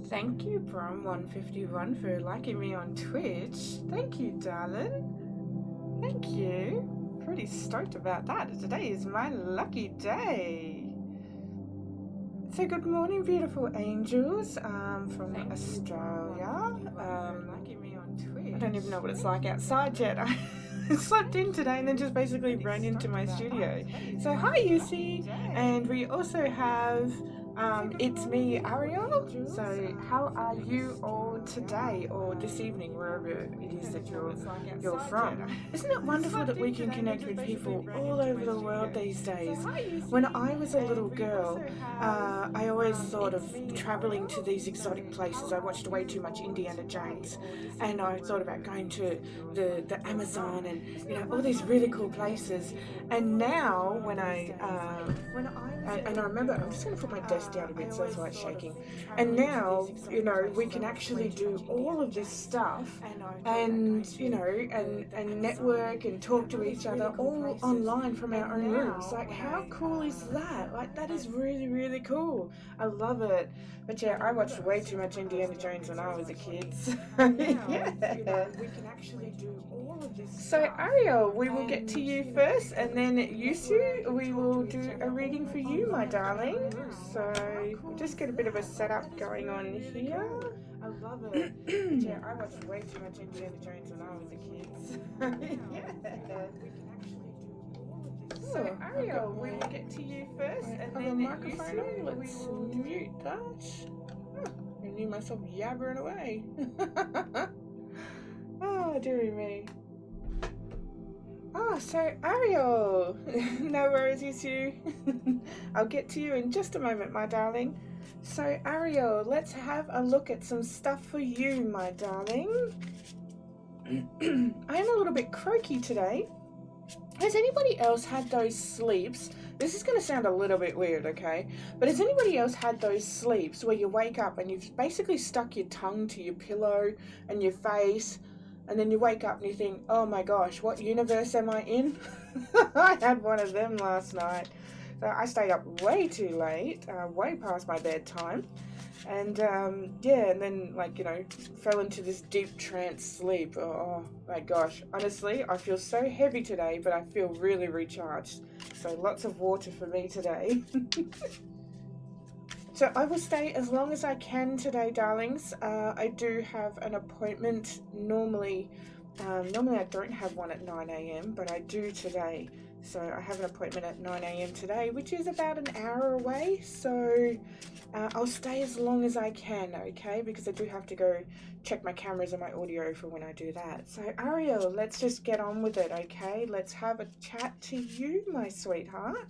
Thank you, Brom151, for liking me on Twitch. Thank you, darling. Thank you. Pretty stoked about that. Today is my lucky day. So good morning, beautiful angels from Australia. I don't even know what it's like outside yet. I slept in today and then just basically ran into my studio. So hi, Yusi. And we also have it's me, Ariel. So how are you all today or this evening, wherever it is that you're from? Isn't it wonderful that we can connect with people all over the world these days? When I was a little girl, I always thought of traveling to these exotic places. I watched way too much Indiana Jones, and I thought about going to the Amazon and all these really cool places. And now when I remember, I'm just going to put my desk down a bit so that's why it's shaking. And now, we can actually do all of this stuff and, and network and talk to each other all online from our own rooms. Like, how cool is that? Like, that is really, really cool. I love it. But yeah, I watched way too much Indiana Jones when I was a kid. So, yeah. We can actually do all of this. So Ariel, we will get to you first, and then Yusu, we will do a reading for you, my darling. So just get a bit of a setup going on here. I love it. Yeah, I watched way too much Indiana Jones when I was a kid. Yeah. So Ariel, we will get to you first, and then microphone on. Let's mute that. I knew myself yabbering away. Oh, dearie me. Oh, so Ariel. No worries, Yusu. I'll get to you in just a moment, my darling. So Ariel, let's have a look at some stuff for you, my darling. I am a little bit croaky today. Has anybody else had those sleeps? This is going to sound a little bit weird, okay? But has anybody else had those sleeps where you wake up and you've basically stuck your tongue to your pillow and your face, and then you wake up and you think, oh my gosh, what universe am I in? I had one of them last night. So I stayed up way too late, way past my bedtime. And and then fell into this deep trance sleep. Oh my gosh, honestly, I feel so heavy today, but I feel really recharged. So lots of water for me today. So I will stay as long as I can today, darlings. I do have an appointment. Normally I don't have one at 9 a.m, but I do today. So I have an appointment at 9 a.m. today, which is about an hour away. So I'll stay as long as I can, okay? Because I do have to go check my cameras and my audio for when I do that. So Ariel, let's just get on with it, okay? Let's have a chat to you, my sweetheart.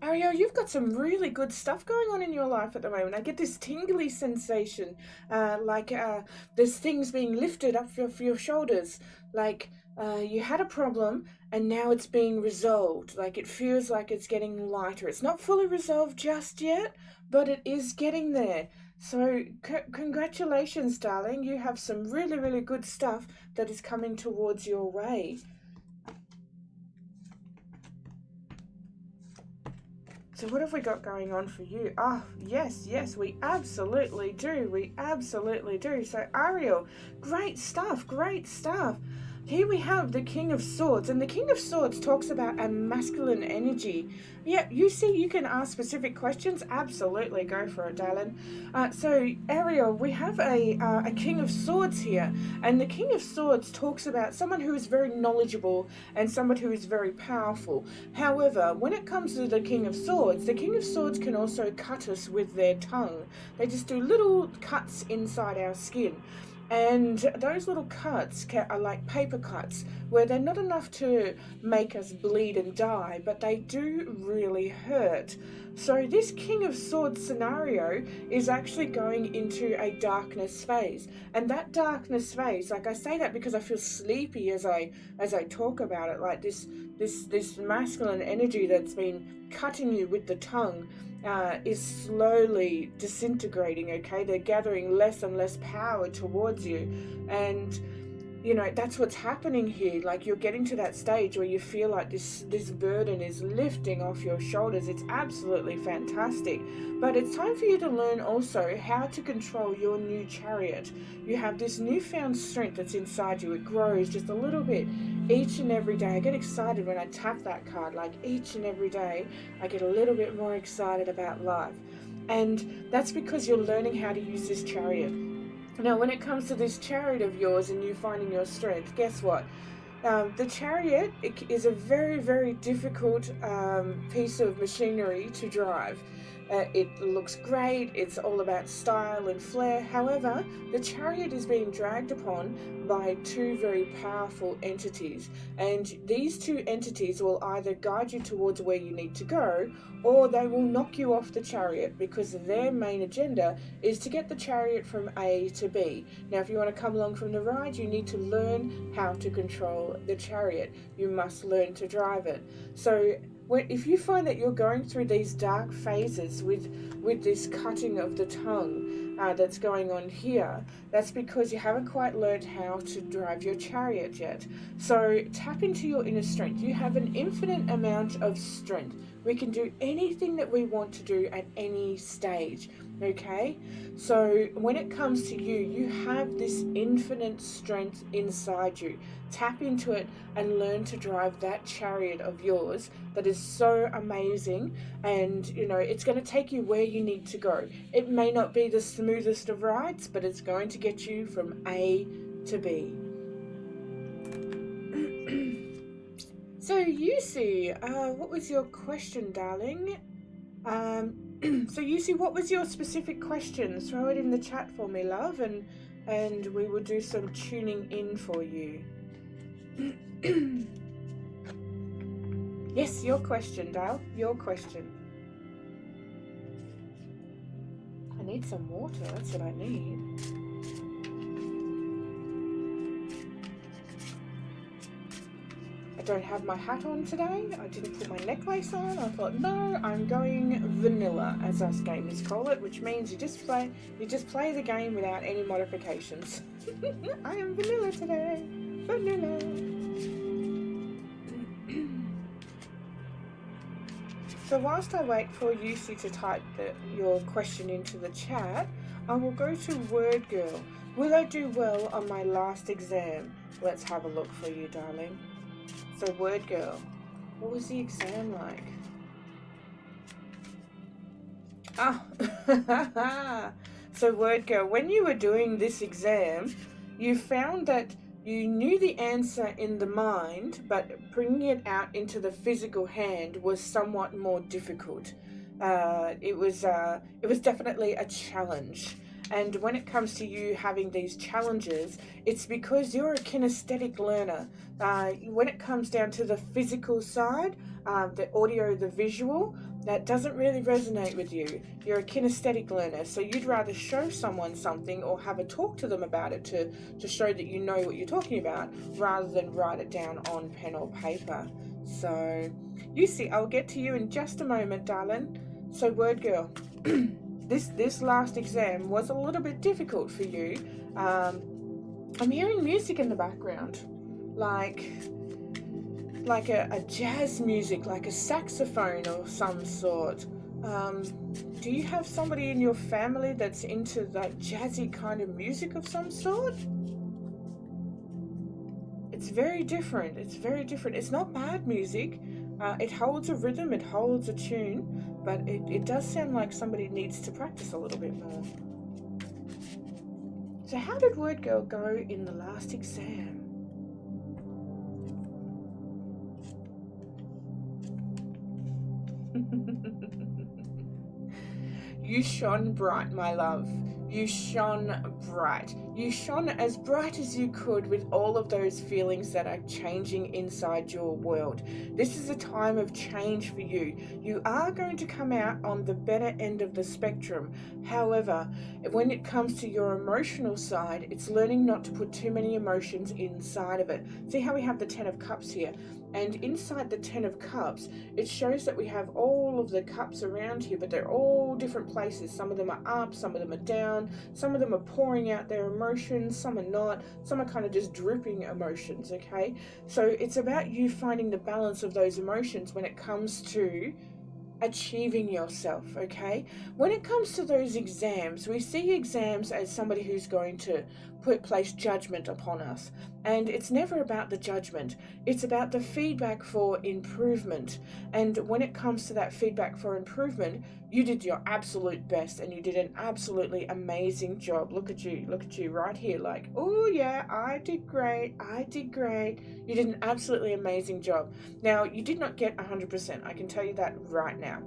Ariel, you've got some really good stuff going on in your life at the moment. I get this tingly sensation, there's things being lifted up for your shoulders, like you had a problem and now it's being resolved. Like it feels like it's getting lighter. It's not fully resolved just yet, but it is getting there. So congratulations, darling. You have some really, really good stuff that is coming towards your way. So what have we got going on for you? Oh, yes, we absolutely do. We absolutely do. So Ariel, great stuff, great stuff. Here we have the King of Swords, and the King of Swords talks about a masculine energy. Yeah, you see, you can ask specific questions. Absolutely, go for it, darling. So, Ariel, we have a King of Swords here, and the King of Swords talks about someone who is very knowledgeable and someone who is very powerful. However, when it comes to the King of Swords can also cut us with their tongue. They just do little cuts inside our skin. And those little cuts are like paper cuts, where they're not enough to make us bleed and die, but they do really hurt. So this King of Swords scenario is actually going into a darkness phase. And that darkness phase, like I say that because I feel sleepy as I talk about it, like this masculine energy that's been cutting you with the tongue is slowly disintegrating, okay? They're gathering less and less power towards you. And that's what's happening here. Like, you're getting to that stage where you feel like this burden is lifting off your shoulders. It's absolutely fantastic. But it's time for you to learn also how to control your new chariot. You have this newfound strength that's inside you. It grows just a little bit each and every day. I get excited when I tap that card. Like, each and every day I get a little bit more excited about life. And that's because you're learning how to use this chariot. Now, when it comes to this chariot of yours and you finding your strength, guess what? The chariot is a very, very difficult piece of machinery to drive. It looks great. It's all about style and flair. However, the chariot is being dragged upon by two very powerful entities. And these two entities will either guide you towards where you need to go, or they will knock you off the chariot, because their main agenda is to get the chariot from A to B. Now, if you want to come along from the ride, you need to learn how to control the chariot. You must learn to drive it. So if you find that you're going through these dark phases with this cutting of the tongue that's going on here, that's because you haven't quite learned how to drive your chariot yet. So tap into your inner strength. You have an infinite amount of strength. We can do anything that we want to do at any stage. Okay, so when it comes to you, you have this infinite strength inside you. Tap into it and learn to drive that chariot of yours that is so amazing. And it's going to take you where you need to go. It may not be the smoothest of rides, but it's going to get you from A to B. So Yusi, what was your question, darling? So Yusi, what was your specific question? Throw it in the chat for me, love, and we will do some tuning in for you. Yes, your question, Dale. Your question. I need some water. That's what I need. I don't have my hat on today. I didn't put my necklace on. I thought, no, I'm going vanilla, as us gamers call it, which means you just play the game without any modifications. I am vanilla today. Vanilla. So whilst I wait for Yusi to type your question into the chat, I will go to Word Girl. Will I do well on my last exam? Let's have a look for you, darling. So Word Girl, what was the exam like? So Word Girl, when you were doing this exam, you found that you knew the answer in the mind, but bringing it out into the physical hand was somewhat more difficult. It was definitely a challenge. And when it comes to you having these challenges, it's because you're a kinesthetic learner. When it comes down to the physical side, the audio, the visual, that doesn't really resonate with you. You're a kinesthetic learner, so you'd rather show someone something or have a talk to them about it to show that you know what you're talking about, rather than write it down on pen or paper. So, Yusi, I'll get to you in just a moment, darling. So, Word Girl, this last exam was a little bit difficult for you. I'm hearing music in the background, like a jazz music, like a saxophone or some sort. Do you have somebody in your family that's into that jazzy kind of music of some sort? It's very different. It's very different. It's not bad music. It holds a rhythm, it holds a tune, but it does sound like somebody needs to practice a little bit more. So how did Word Girl go in the last exam? You shone bright, my love. You shone bright. You shone as bright as you could with all of those feelings that are changing inside your world. This is a time of change for you. You are going to come out on the better end of the spectrum. However, when it comes to your emotional side, it's learning not to put too many emotions inside of it. See how we have the 10 of Cups here? And inside the 10 of Cups, it shows that we have all of the cups around here, but they're all different places. Some of them are up, some of them are down, some of them are pouring out their emotions, some are not, some are kind of just dripping emotions, okay? So it's about you finding the balance of those emotions when it comes to achieving yourself, okay? When it comes to those exams, we see exams as somebody who's going to place judgment upon us, and it's never about the judgment, it's about the feedback for improvement. And when it comes to that feedback for improvement, you did your absolute best and you did an absolutely amazing job. Look at you right here, like, oh yeah, I did great, you did an absolutely amazing job. Now, you did not get 100%, I can tell you that right now.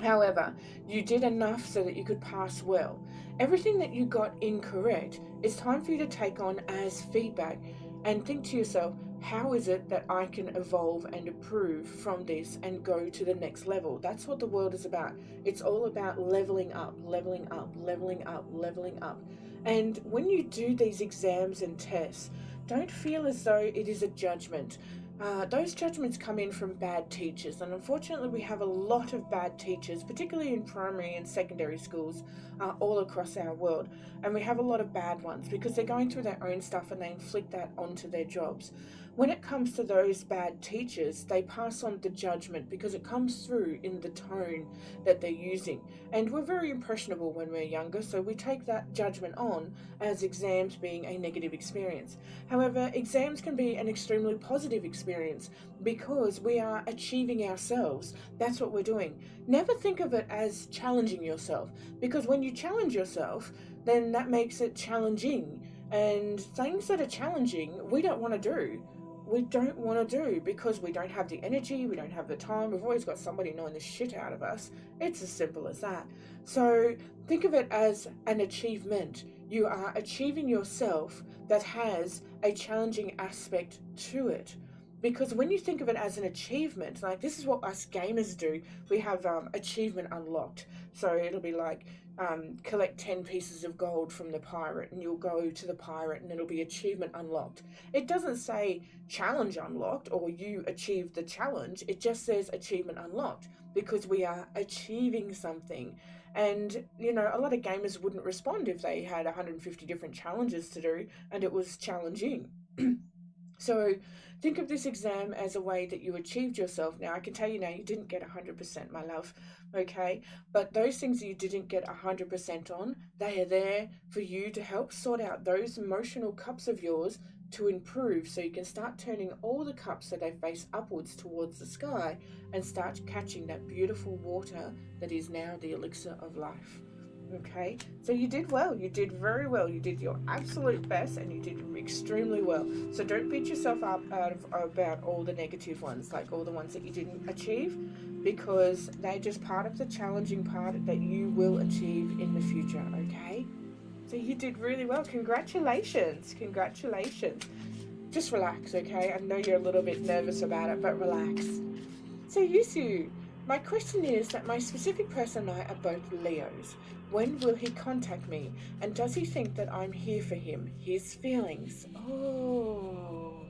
However, you did enough so that you could pass well. Everything that you got incorrect, it's time for you to take on as feedback and think to yourself, how is it that I can evolve and improve from this and go to the next level? That's what the world is about. It's all about leveling up, leveling up, leveling up, leveling up. And when you do these exams and tests, don't feel as though it is a judgment. Those judgments come in from bad teachers, and unfortunately we have a lot of bad teachers, particularly in primary and secondary schools all across our world, and we have a lot of bad ones because they're going through their own stuff and they inflict that onto their jobs. When it comes to those bad teachers, they pass on the judgment because it comes through in the tone that they're using, and we're very impressionable when we're younger, so we take that judgment on as exams being a negative experience. However, exams can be an extremely positive experience because we are achieving ourselves. That's what we're doing. Never think of it as challenging yourself, because when you challenge yourself, then that makes it challenging. And things that are challenging, we don't want to do. We don't want to do because we don't have the energy, we don't have the time, we've always got somebody knowing the shit out of us. It's as simple as that. So think of it as an achievement. You are achieving yourself that has a challenging aspect to it. Because when you think of it as an achievement, like this is what us gamers do, we have achievement unlocked. So it'll be like, collect 10 pieces of gold from the pirate, and you'll go to the pirate and it'll be achievement unlocked. It doesn't say challenge unlocked or you achieved the challenge, it just says achievement unlocked because we are achieving something. And you know, a lot of gamers wouldn't respond if they had 150 different challenges to do and it was challenging. So think of this exam as a way that you achieved yourself. Now, I can tell you now, you didn't get 100%, my love, okay? But those things that you didn't get 100% on, they are there for you to help sort out those emotional cups of yours to improve, so you can start turning all the cups so they face upwards towards the sky and start catching that beautiful water that is now the elixir of life. Okay, so you did well, you did very well, you did your absolute best and you did extremely well. So don't beat yourself up about all the negative ones, like all the ones that you didn't achieve, because they're just part of the challenging part that you will achieve in the future. Okay, so you did really well. Congratulations. Just relax, okay? I know you're a little bit nervous about it, but relax. So Yusu, my question is that my specific person and I are both Leos. When will he contact me? And does he think that I'm here for him? His feelings. Oh.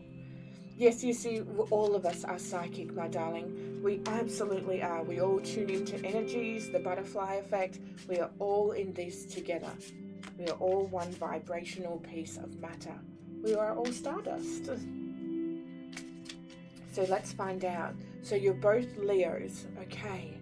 Yes, you see, all of us are psychic, my darling. We absolutely are. We all tune into energies, the butterfly effect. We are all in this together. We are all one vibrational piece of matter. We are all stardust. So let's find out. So you're both Leos, okay.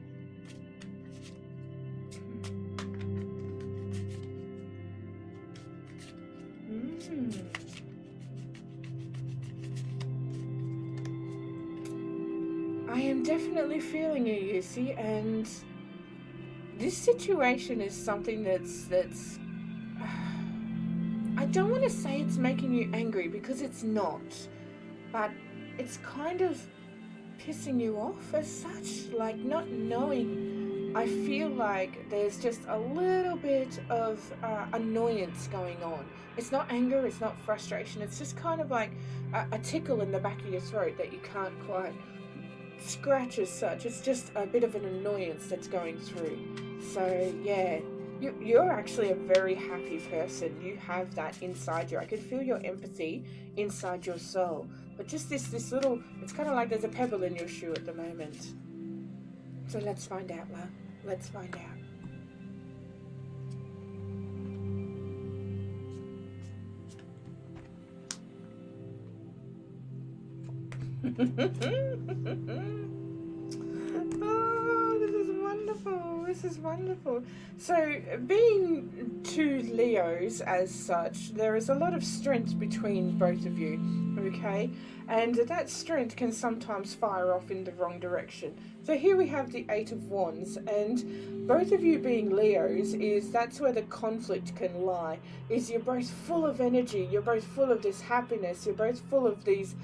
I am definitely feeling you, Yusi, and this situation is something that's I don't want to say it's making you angry because it's not, but it's kind of pissing you off as such, like not knowing. I feel like there's just a little bit of annoyance going on. It's not anger, it's not frustration, it's just kind of like a tickle in the back of your throat that you can't quite scratch as such. It's just a bit of an annoyance that's going through. So yeah, you're actually a very happy person. You have that inside you. I can feel your empathy inside your soul. but just this little, it's kind of like there's a pebble in your shoe at the moment. So let's find out, love. Let's find out. Oh, this is wonderful. This is wonderful. So, being two Leos as such, there is a lot of strength between both of you, okay? And that strength can sometimes fire off in the wrong direction. So here we have the Eight of Wands, and both of you being Leos, that's where the conflict can lie. Is you're both full of energy, you're both full of this happiness, you're both full of these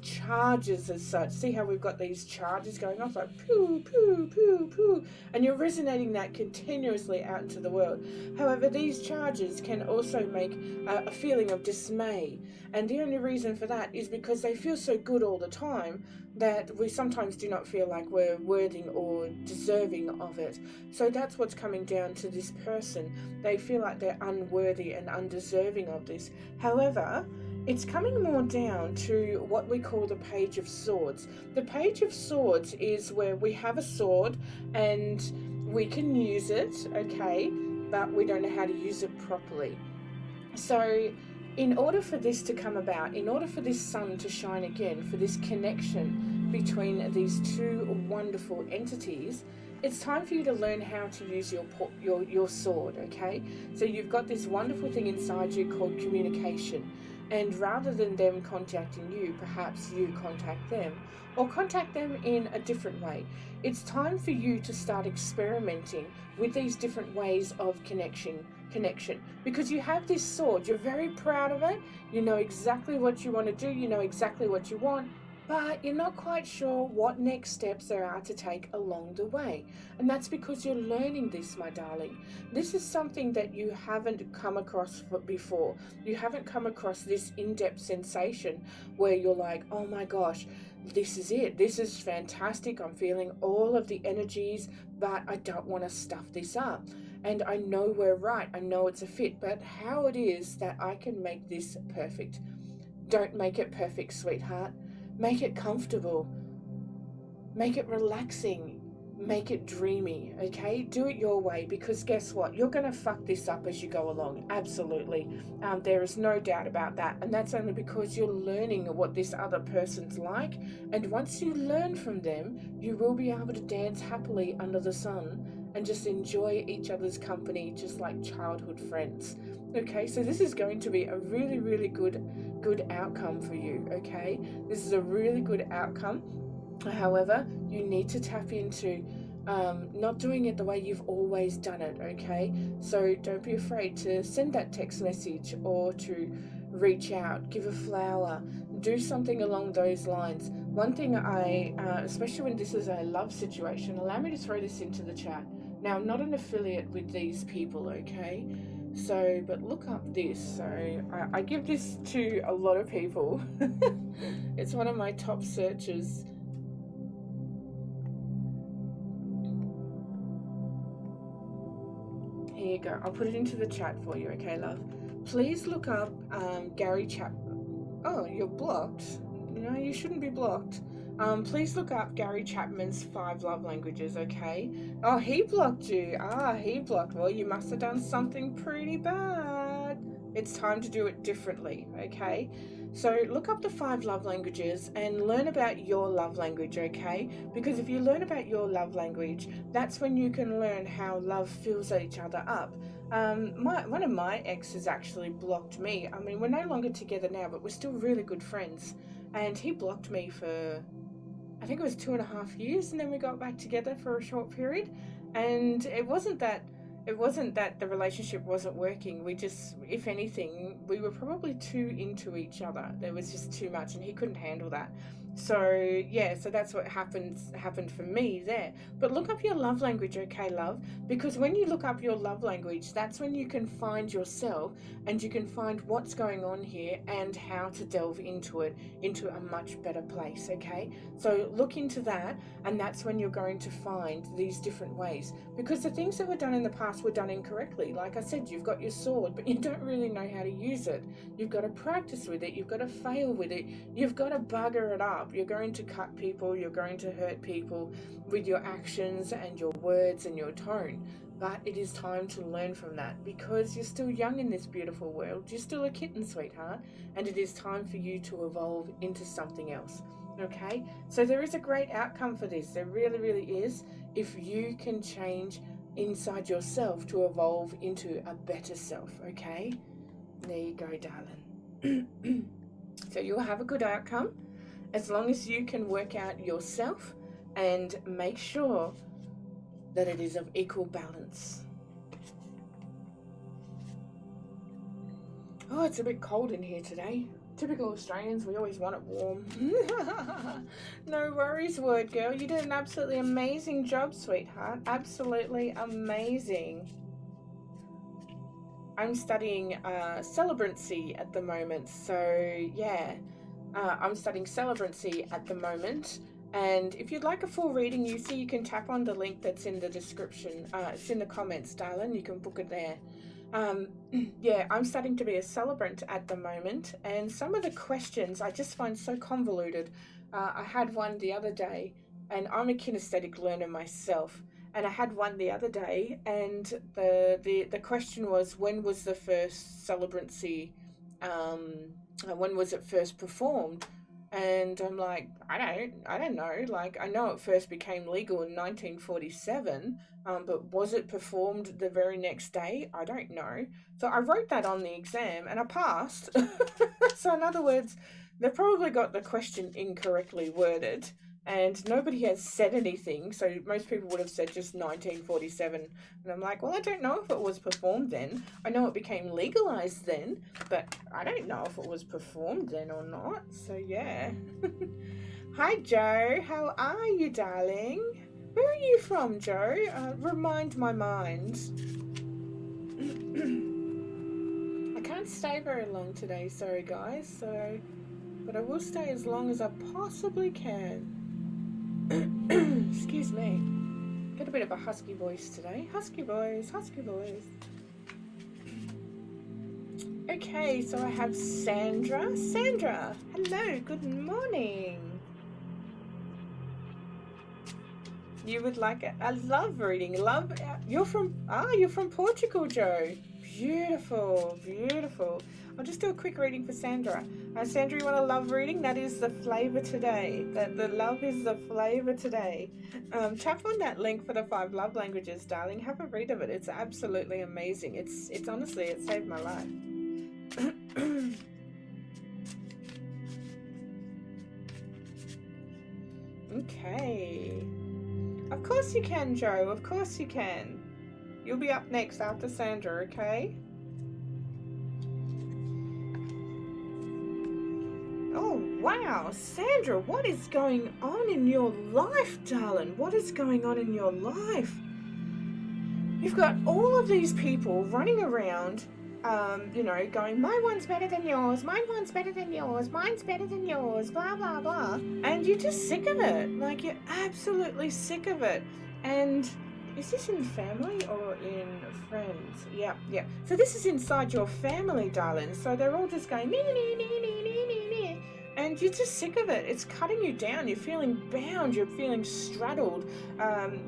charges as such. See how we've got these charges going off like poo, poo, poo, poo, and you're resonating that continuously out into the world. However, these charges can also make a feeling of dismay, and the only reason for that is because they feel so good all the time that we sometimes do not feel like we're worthy or deserving of it. So that's what's coming down to this person. They feel like they're unworthy and undeserving of this. However, it's coming more down to what we call the Page of Swords. The Page of Swords is where we have a sword and we can use it, okay, but we don't know how to use it properly. So in order for this to come about, in order for this sun to shine again, for this connection between these two wonderful entities, it's time for you to learn how to use your sword, okay? So you've got this wonderful thing inside you called communication. And rather than them contacting you, perhaps you contact them, or contact them in a different way. It's time for you to start experimenting with these different ways of connection, because you have this sword, you're very proud of it, you know exactly what you want to do, you know exactly what you want, but you're not quite sure what next steps there are to take along the way. And that's because you're learning this, my darling. This is something that you haven't come across before. You haven't come across this in-depth sensation where you're like, oh my gosh, this is it. This is fantastic. I'm feeling all of the energies, but I don't want to stuff this up. And I know we're right. I know it's a fit, but how it is that I can make this perfect. Don't make it perfect, sweetheart. Make it comfortable, make it relaxing, make it dreamy, okay? Do it your way, because guess what? You're going to fuck this up as you go along, absolutely. There is no doubt about that, and that's only because you're learning what this other person's like, and once you learn from them, you will be able to dance happily under the sun and just enjoy each other's company just like childhood friends. Okay, so this is going to be a really, really good outcome for you, okay? This is a really good outcome. However, you need to tap into not doing it the way you've always done it, okay? So don't be afraid to send that text message or to reach out, give a flower, do something along those lines. One thing especially when this is a love situation, allow me to throw this into the chat. Now, I'm not an affiliate with these people, okay? So, but look up this. So I give this to a lot of people. It's one of my top searches. Here you go. I'll put it into the chat for you, okay, love? Please look up Gary Chapman. Oh, you're blocked. No, you shouldn't be blocked. Please look up Gary Chapman's 5 love languages, okay? Oh, he blocked you. He blocked. Well, you must have done something pretty bad. It's time to do it differently, okay? So look up the 5 love languages and learn about your love language, okay? Because if you learn about your love language, that's when you can learn how love fills each other up. One of my exes actually blocked me. I mean, we're no longer together now, but we're still really good friends. And he blocked me for, I think it was 2.5 years, and then we got back together for a short period. And it wasn't that the relationship wasn't working. We just, if anything, we were probably too into each other. There was just too much, and he couldn't handle that. So yeah, so that's what happened for me there. But look up your love language, okay, love? Because when you look up your love language, that's when you can find yourself and you can find what's going on here and how to delve into it into a much better place, okay? So look into that, and that's when you're going to find these different ways. Because the things that were done in the past were done incorrectly. Like I said, you've got your sword, but you don't really know how to use it. You've got to practice with it, you've got to fail with it, you've got to bugger it up. You're going to cut people, you're going to hurt people with your actions and your words and your tone. But it is time to learn from that, because you're still young in this beautiful world. You're still a kitten, sweetheart, and it is time for you to evolve into something else. Okay? So there is a great outcome for this. There really, really is. If you can change inside yourself to evolve into a better self. Okay? There you go, darling. So you'll have a good outcome as long as you can work out yourself and make sure that it is of equal balance. Oh, it's a bit cold in here today. Typical Australians, we always want it warm. No worries, word girl. You did an absolutely amazing job, sweetheart. Absolutely amazing. I'm studying celebrancy at the moment. So, yeah, I'm studying celebrancy at the moment. And if you'd like a full reading, you can tap on the link that's in the description. It's in the comments, darling. You can book it there. Yeah, I'm starting to be a celebrant at the moment, and some of the questions I just find so convoluted. I had one the other day, and I'm a kinesthetic learner myself, and I had one the other day, and the question was, when was the first celebrancy, when was it first performed? And I'm like, I don't know. Like, I know it first became legal in 1947, but was it performed the very next day? I don't know. So I wrote that on the exam and I passed. So in other words, they probably got the question incorrectly worded, and nobody has said anything. So most people would have said just 1947. And I'm like, well, I don't know if it was performed then. I know it became legalized then, but I don't know if it was performed then or not. So yeah. Hi, Joe. How are you, darling? Where are you from, Joe? Remind my mind. I can't stay very long today, sorry guys. But I will stay as long as I possibly can. Excuse me. Got a bit of a husky voice today. Husky voice, husky voice. Okay, so I have Sandra. Sandra, hello, good morning. You would like it? I love reading. You're from Portugal, Joe. Beautiful, beautiful. I'll just do a quick reading for Sandra. Sandra, you want a love reading? That is the flavor today. The love is the flavor today. Tap on that link for the 5 love languages, darling. Have a read of it. It's absolutely amazing. It's honestly, it saved my life. Okay. Of course you can, Joe. Of course you can. You'll be up next after Sandra, okay? Oh, wow. Sandra, what is going on in your life, darling? What is going on in your life? You've got all of these people running around, going, my one's better than yours, my one's better than yours, mine's better than yours, blah, blah, blah. And you're just sick of it. Like, you're absolutely sick of it. And is this in family or in friends? Yeah. So this is inside your family, darling. So they're all just going, nee, nee, nee, nee, nee, nee, nee. And you're just sick of it. It's cutting you down. You're feeling bound. You're feeling straddled.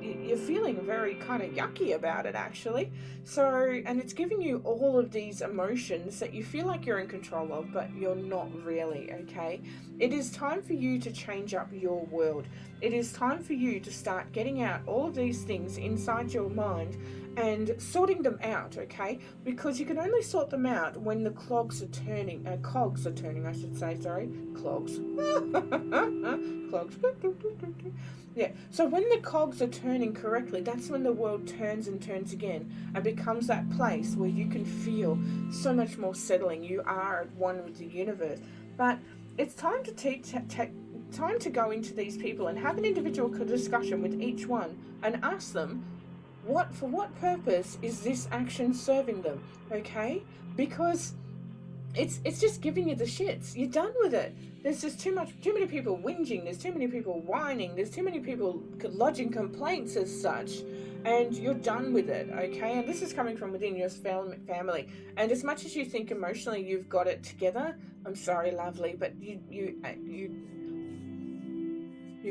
You're feeling very kind of yucky about it, actually. So, and it's giving you all of these emotions that you feel like you're in control of, but you're not really, okay? It is time for you to change up your world. It is time for you to start getting out all of these things inside your mind and sorting them out, okay? Because you can only sort them out when the cogs are turning, I should say, sorry. Clogs. Clogs. Yeah, so when the cogs are turning correctly, that's when the world turns and turns again and becomes that place where you can feel so much more settling. You are at one with the universe. But it's time to time to go into these people and have an individual discussion with each one and ask them, for what purpose is this action serving them? Okay? Because it's just giving you the shits. You're done with it. There's just too many people whinging. There's too many people whining. There's too many people lodging complaints as such, and you're done with it. Okay, and this is coming from within your family. And as much as you think emotionally you've got it together, I'm sorry, lovely, but you're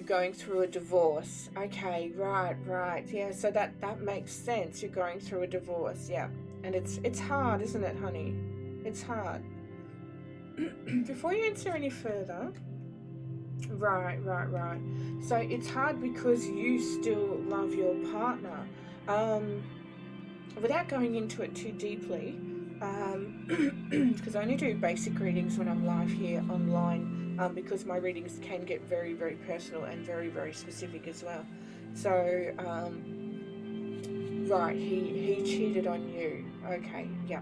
going through a divorce. Okay, right. Yeah, so that makes sense. You're going through a divorce. Yeah, and it's hard, isn't it, honey? It's hard. Before you answer any further, right. So it's hard because you still love your partner. Without going into it too deeply, because I only do basic readings when I'm live here online, because my readings can get very, very personal and very, very specific as well. So, right, he cheated on you. Okay, yeah.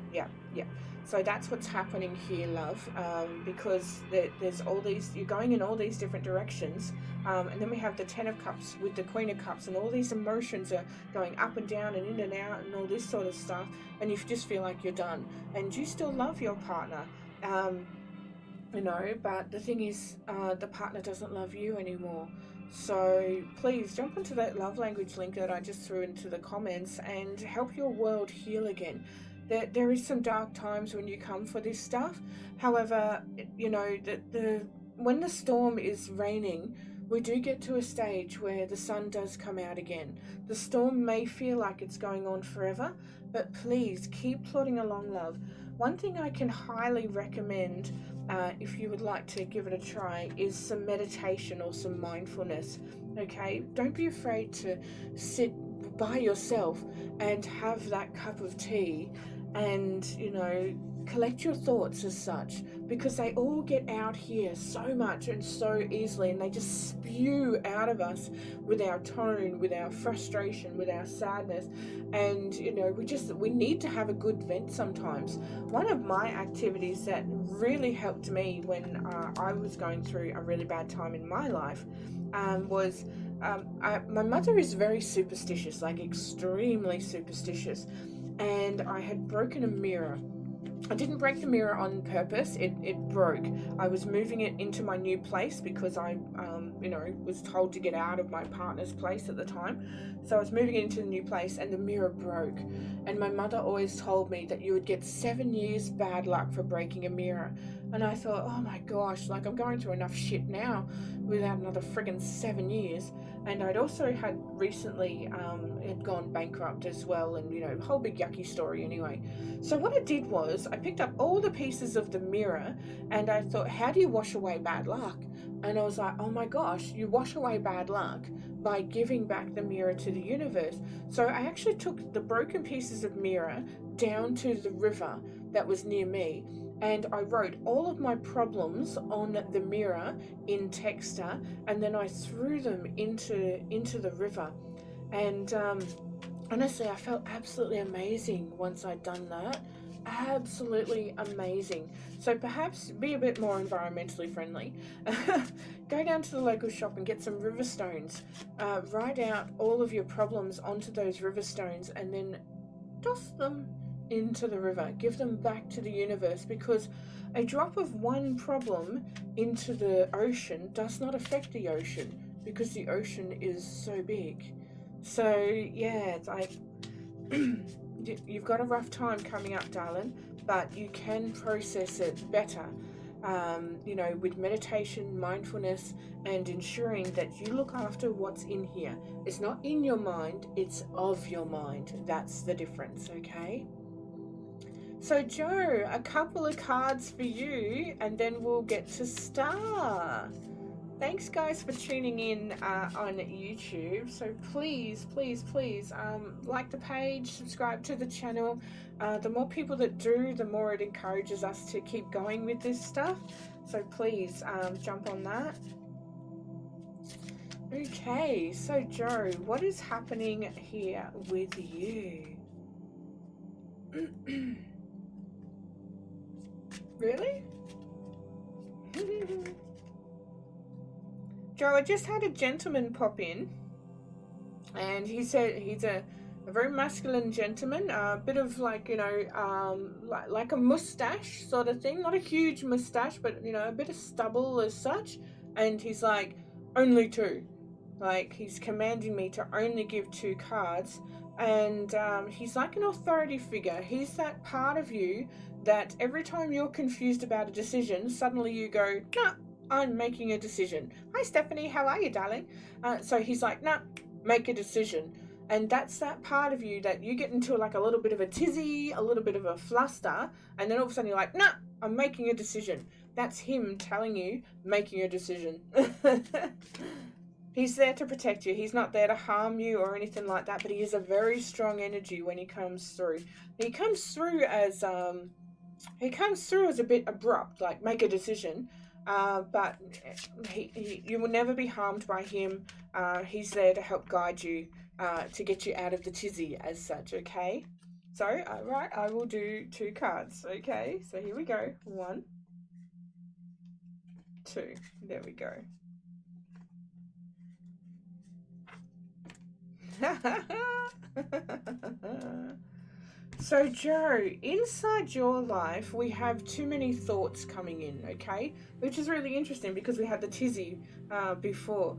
So that's what's happening here, love, because there's all these, you're going in all these different directions, and then we have the Ten of Cups with the Queen of Cups, and all these emotions are going up and down and in and out and all this sort of stuff, and you just feel like you're done, and you still love your partner, but the thing is, the partner doesn't love you anymore. So please jump onto that love language link that I just threw into the comments and help your world heal again. There is some dark times when you come for this stuff. However, when the storm is raining, we do get to a stage where the sun does come out again. The storm may feel like it's going on forever, but please keep plodding along, love. One thing I can highly recommend, if you would like to give it a try, is some meditation or some mindfulness. Okay, don't be afraid to sit by yourself and have that cup of tea and collect your thoughts as such, because they all get out here so much and so easily, and they just spew out of us with our tone, with our frustration, with our sadness, and we need to have a good vent sometimes. One of my activities that really helped me when I was going through a really bad time in my life was my mother is very superstitious, like extremely superstitious, and I had broken a mirror. I didn't break the mirror on purpose. It broke. I was moving it into my new place because I, was told to get out of my partner's place at the time. So I was moving it into the new place and the mirror broke. And my mother always told me that you would get 7 years bad luck for breaking a mirror. And I thought, oh my gosh, like I'm going through enough shit now without another friggin' 7 years. And I'd also had recently, had gone bankrupt as well, and a whole big yucky story anyway. So what I did was I picked up all the pieces of the mirror and I thought, how do you wash away bad luck? And I was like, oh my gosh, you wash away bad luck by giving back the mirror to the universe. So I actually took the broken pieces of mirror down to the river that was near me, and I wrote all of my problems on the mirror in Texter, and then I threw them into the river. And honestly, I felt absolutely amazing once I'd done that. Absolutely amazing. So perhaps be a bit more environmentally friendly. Go down to the local shop and get some river stones. Write out all of your problems onto those river stones and then toss them into the river. Give them back to the universe, because a drop of one problem into the ocean does not affect the ocean, because the ocean is so big. So yeah, it's like you've got a rough time coming up, darling, but you can process it better, with meditation, mindfulness, and ensuring that you look after what's in here. It's not in your mind, it's of your mind. That's the difference, okay? So Joe, a couple of cards for you, and then we'll get to Star. Thanks guys for tuning in on YouTube. So please like the page, subscribe to the channel. The more people that do, the more it encourages us to keep going with this stuff. So please jump on that. Okay, so Joe, what is happening here with you? Really? Joe, I just had a gentleman pop in, and he said he's a very masculine gentleman, a bit of like, like a mustache sort of thing, not a huge mustache, but a bit of stubble as such. And he's like, only two. Like, he's commanding me to only give 2 cards. And he's like an authority figure. He's that part of you that every time you're confused about a decision, suddenly you go, nah, I'm making a decision. Hi, Stephanie. How are you, darling? So he's like, nah, make a decision. And that's that part of you that you get into like a little bit of a tizzy, a little bit of a fluster, and then all of a sudden you're like, nah, I'm making a decision. That's him telling you, making a decision. He's there to protect you. He's not there to harm you or anything like that, but he is a very strong energy when he comes through. He comes through as a bit abrupt, like make a decision, but you will never be harmed by him. He's there to help guide you, to get you out of the tizzy as such, okay? So, right, I will do 2 cards, okay? So here we go. 1, 2. There we go. So Joe, inside your life we have too many thoughts coming in, okay? Which is really interesting because we had the tizzy before.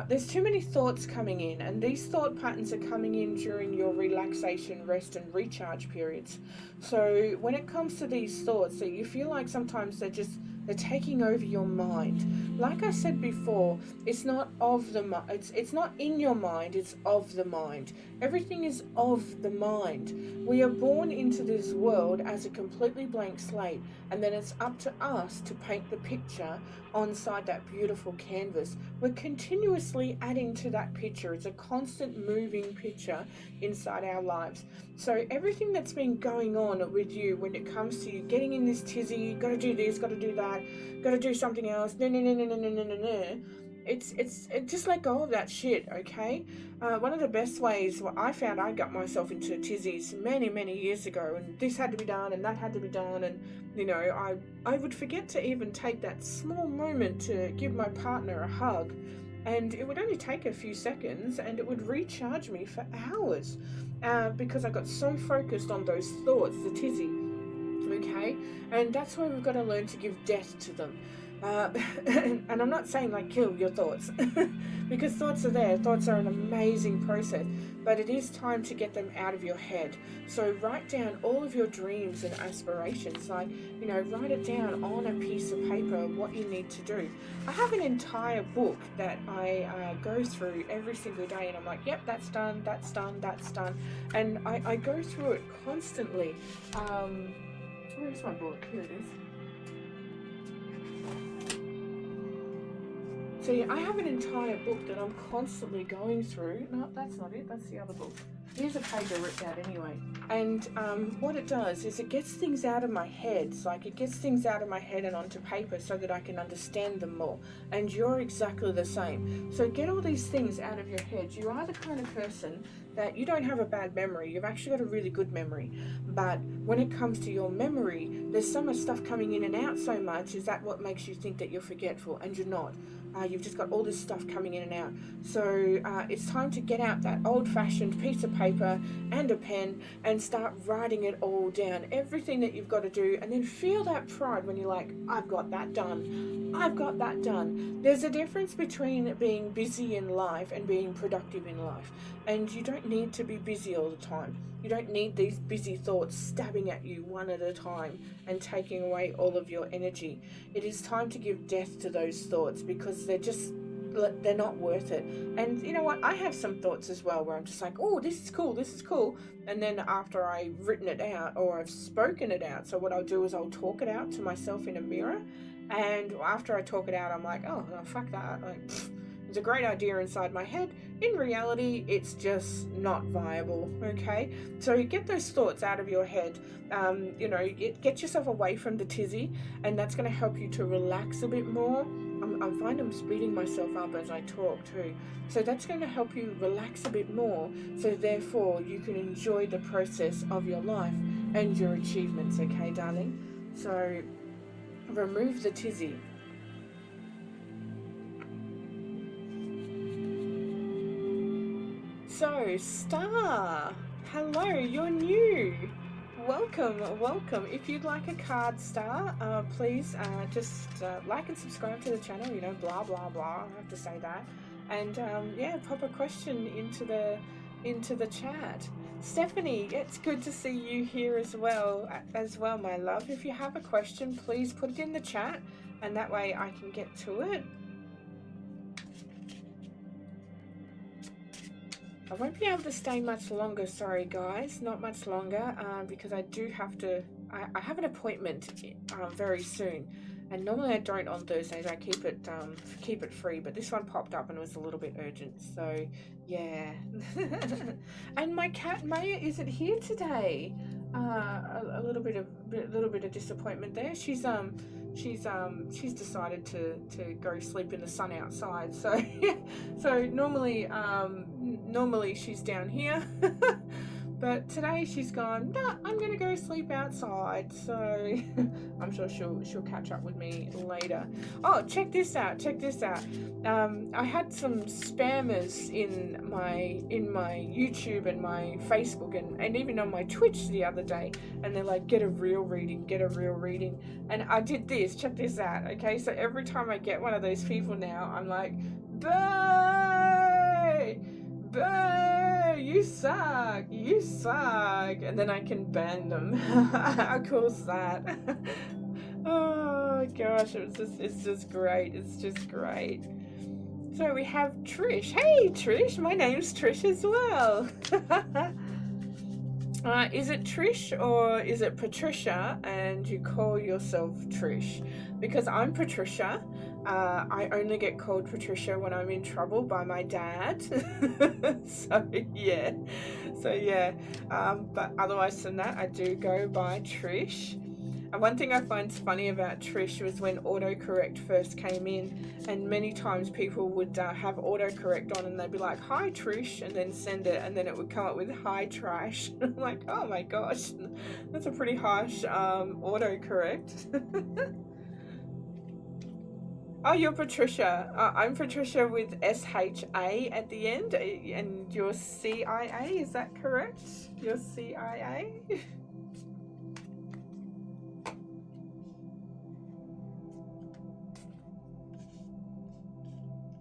There's too many thoughts coming in, and these thought patterns are coming in during your relaxation, rest and recharge periods. So when it comes to these thoughts, that you feel like sometimes they're taking over your mind. Like I said before, it's not of the mind. It's not in your mind. It's of the mind. Everything is of the mind. We are born into this world as a completely blank slate, and then it's up to us to paint the picture onside that beautiful canvas. We're continuously adding to that picture. It's a constant moving picture inside our lives. So everything that's been going on with you when it comes to you getting in this tizzy, gotta do this, gotta do that, gotta do something else, no. It's just let go of that shit, okay? One of the best ways I found I got myself into tizzies many years ago, and this had to be done and that had to be done, and I would forget to even take that small moment to give my partner a hug, and it would only take a few seconds and it would recharge me for hours, because I got so focused on those thoughts, the tizzy, okay? And that's why we've got to learn to give death to them. And I'm not saying like kill your thoughts, because thoughts are there. Thoughts are an amazing process, but it is time to get them out of your head. So write down all of your dreams and aspirations, like, write it down on a piece of paper, what you need to do. I have an entire book that I go through every single day, and I'm like, yep, that's done, that's done, that's done. And I go through it constantly. Where's my book? Here it is. So yeah, I have an entire book that I'm constantly going through. No, that's not it. That's the other book. Here's a page I ripped out anyway. And what it does is it gets things out of my head. It's like it gets things out of my head and onto paper so that I can understand them more. And you're exactly the same. So get all these things out of your head. You are the kind of person that you don't have a bad memory. You've actually got a really good memory. But when it comes to your memory, there's so much stuff coming in and out so much. Is that what makes you think that you're forgetful? And you're not. You've just got all this stuff coming in and out. So it's time to get out that old-fashioned piece of paper and a pen and start writing it all down, everything that you've got to do, and then feel that pride when you're like, I've got that done. I've got that done. There's a difference between being busy in life and being productive in life, and you don't need to be busy all the time. You don't need these busy thoughts stabbing at you one at a time and taking away all of your energy. It is time to give death to those thoughts, because they're not worth it. And you know what? I have some thoughts as well where I'm just like, oh, this is cool. And then after I've written it out or I've spoken it out, so what I'll do is I'll talk it out to myself in a mirror. And after I talk it out, I'm like, oh, no, fuck that. Like, it's a great idea inside my head. In reality, it's just not viable, okay? So get those thoughts out of your head. Get yourself away from the tizzy, and that's going to help you to relax a bit more. I find I'm speeding myself up as I talk too. So that's going to help you relax a bit more, so therefore you can enjoy the process of your life and your achievements, okay, darling? So remove the tizzy. So, Star, hello, you're new. Welcome, welcome. If you'd like a card, Star, please just like and subscribe to the channel. You know, blah blah blah. I have to say that, and yeah, pop a question into the chat. Stephanie, it's good to see you here as well, my love. If you have a question, please put it in the chat, and that way I can get to it. I won't be able to stay much longer, sorry guys, not much longer, because I do have to, I have an appointment very soon, and normally I don't on Thursdays. I keep it free, but this one popped up and was a little bit urgent, so yeah. And my cat Maya isn't here today. A little bit of disappointment there. She's decided to go sleep in the sun outside. So so normally she's down here, but today she's gone, nah, I'm gonna go sleep outside. So I'm sure she'll catch up with me later. Oh, check this out. I had some spammers in my YouTube and my Facebook and even on my Twitch the other day, and they're like, get a real reading, and I did this. Check this out. Okay, so every time I get one of those people now, I'm like, bye, you suck, and then I can ban them. How cool is that? Oh gosh, it's just great. So we have Trish. Hey Trish, my name's Trish as well. Is it Trish or is it Patricia and you call yourself Trish? Because I'm Patricia. I only get called Patricia when I'm in trouble by my dad. So yeah. But otherwise than that, I do go by Trish. And one thing I find funny about Trish was when autocorrect first came in, and many times people would have autocorrect on and they'd be like, hi Trish, and then send it, and then it would come up with hi trash. I'm like, oh my gosh, that's a pretty harsh autocorrect. Oh, you're Patricia. I'm Patricia with SHA at the end, and you're CIA, is that correct? You're CIA?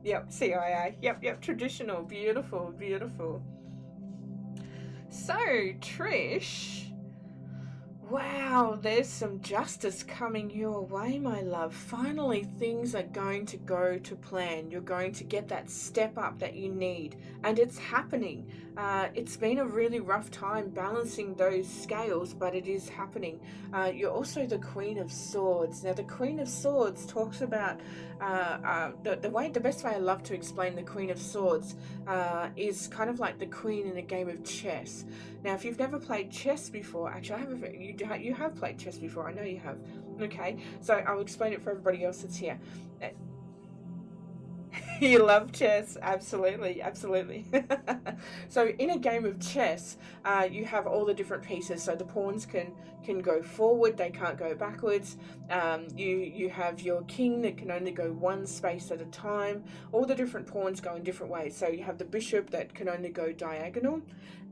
Yep, CIA. Yep, traditional. Beautiful. So, Trish, wow, there's some justice coming your way, my love. Finally, things are going to go to plan. You're going to get that step up that you need, and it's happening. It's been a really rough time balancing those scales, but it is happening. You're also the Queen of Swords. Now, the Queen of Swords talks about the best way I love to explain the Queen of Swords is kind of like the queen in a game of chess. Now, if you've never played chess before, actually, you have played chess before. I know you have. Okay, so I'll explain it for everybody else that's here. You love chess, absolutely. So in a game of chess, you have all the different pieces. So the pawns can go forward, they can't go backwards. You have your king that can only go one space at a time. All the different pawns go in different ways. So you have the bishop that can only go diagonal.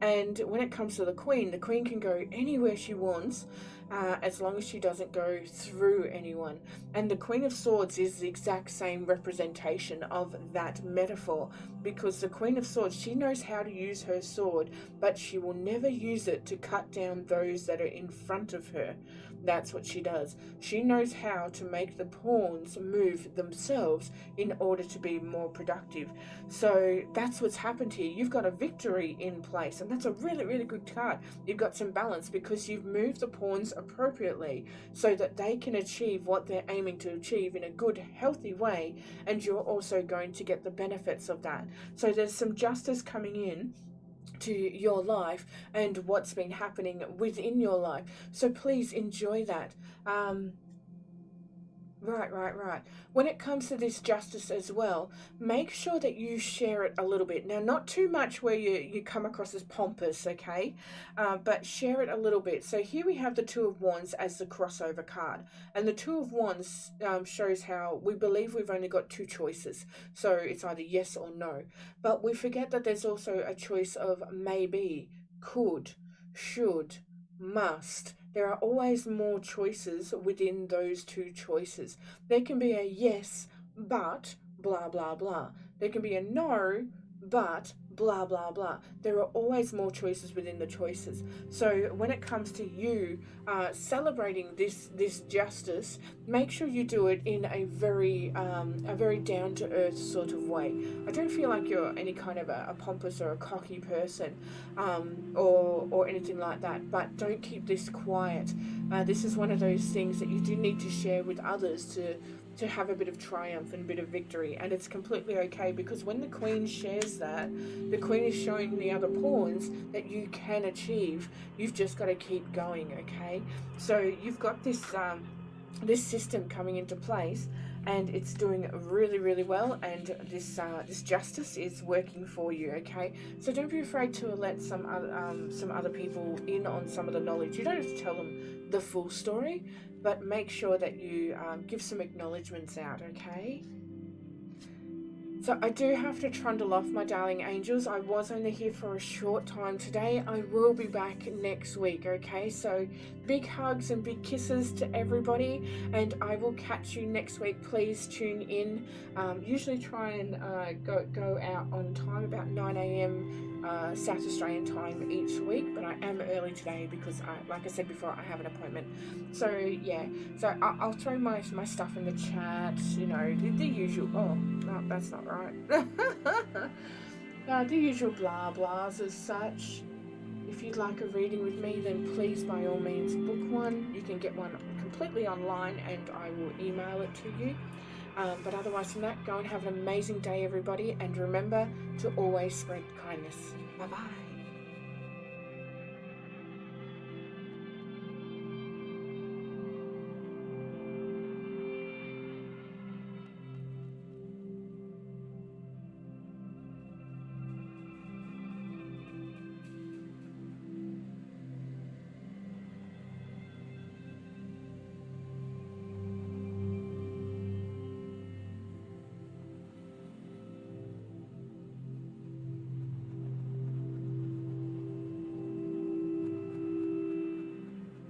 And when it comes to the queen can go anywhere she wants, as long as she doesn't go through anyone. And the Queen of Swords is the exact same representation of that metaphor, because the Queen of Swords, she knows how to use her sword, but she will never use it to cut down those that are in front of her. That's what she does. She knows how to make the pawns move themselves in order to be more productive. So that's what's happened here. You've got a victory in place, and that's a really, really good card. You've got some balance because you've moved the pawns appropriately so that they can achieve what they're aiming to achieve in a good, healthy way, and you're also going to get the benefits of that. So there's some justice coming in to your life and what's been happening within your life. So please enjoy that. Right, right, right. When it comes to this justice as well, make sure that you share it a little bit. Now, not too much where you come across as pompous, okay? But share it a little bit. So here we have the Two of Wands as the crossover card. And the Two of Wands shows how we believe we've only got two choices. So it's either yes or no. But we forget that there's also a choice of maybe, could, should, must. There are always more choices within those two choices. There can be a yes, but blah, blah, blah. There can be a no, but blah, blah, blah. There are always more choices within the choices. So when it comes to you celebrating this justice, make sure you do it in a very down to earth sort of way. I don't feel like you're any kind of a pompous or a cocky person, or anything like that. But don't keep this quiet. This is one of those things that you do need to share with others to have a bit of triumph and a bit of victory. And it's completely okay, because when the Queen shares that, the Queen is showing the other pawns that you can achieve. You've just got to keep going, okay? So you've got this system coming into place, and it's doing really, really well, and this justice is working for you, okay? So don't be afraid to let some other people in on some of the knowledge. You don't have to tell them the full story, but make sure that you give some acknowledgements out, okay? So I do have to trundle off, my darling angels. I was only here for a short time today. I will be back next week, okay? So big hugs and big kisses to everybody, and I will catch you next week. Please tune in. Usually try and go out on time, about 9 a.m. South Australian time each week, but I am early today because, like I said before, I have an appointment. So yeah, so I'll throw my stuff in the chat, you know, the usual. Oh, no, that's not right. The usual blah blahs as such. If you'd like a reading with me, then please by all means book one. You can get one completely online and I will email it to you. But otherwise than that, go and have an amazing day, everybody, and remember to always spread kindness. Bye bye.